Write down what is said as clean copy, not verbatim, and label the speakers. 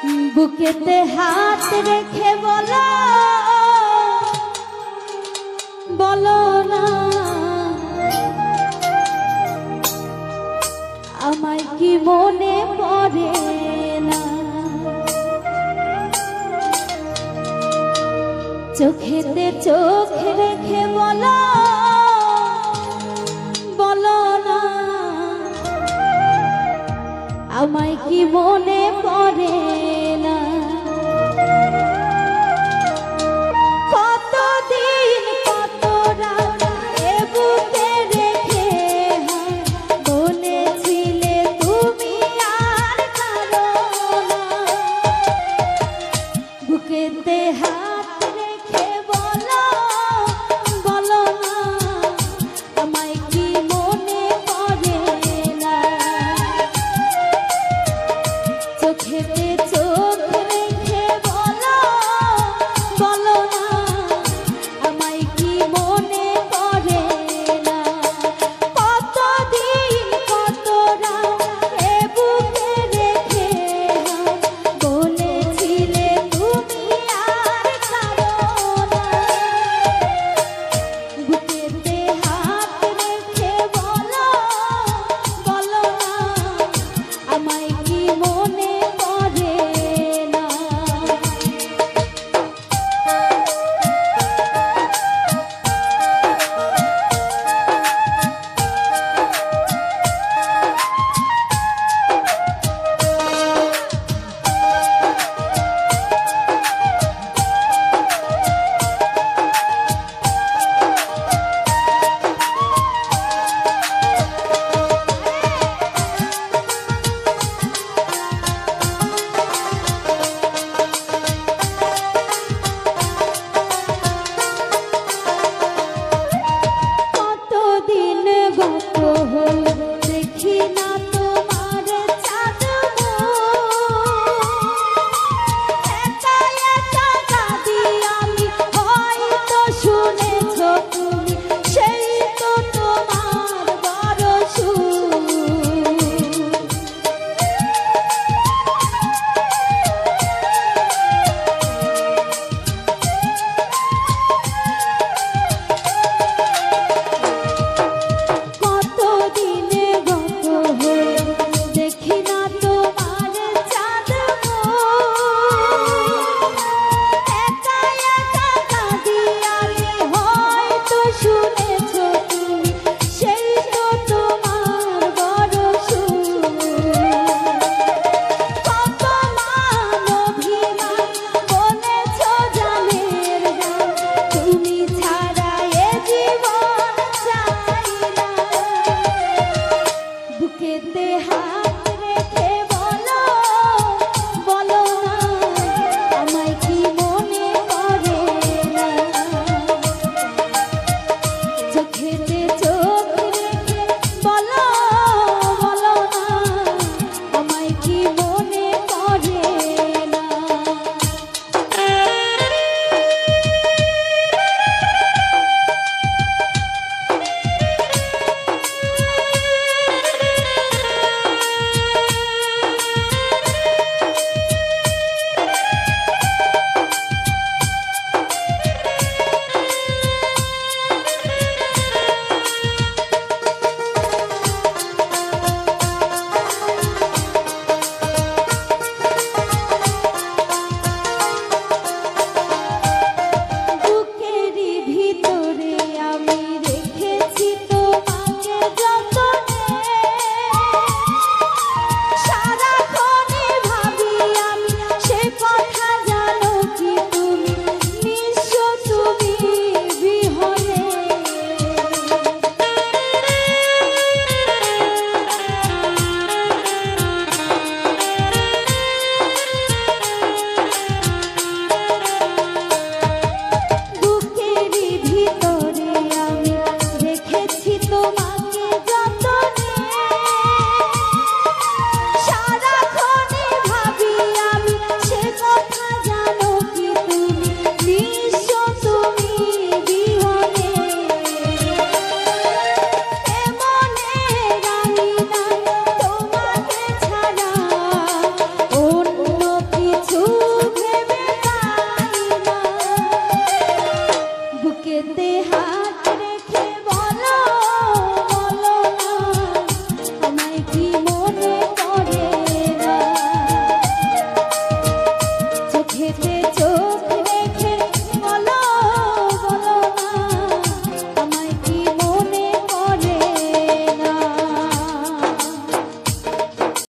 Speaker 1: বুকেতে হাত রেখে বলো বলো না আমায় কি মনে পড়ে না। চোখেতে চোখ রেখে বলো বলো না আমায় কি মনে পড়ে না। কতদিন কত রাত এ বুকে রেখে বলেছিলে তুমি আর কারো না। বুকেতে হাত রেখে বলো বলো না আমায় কি মনে পড়ে না। চোখেতে চোখ রেখে বলো বলো না আমায় কি মনে পড়ে না। কতদিন কত রাত এ বুকে রেখে বলেছিলে তুমি আর কারো না। বুকেতে হাত রেখে বলো বলো না আমায় কি মনে পড়ে না। বুকেতে হাত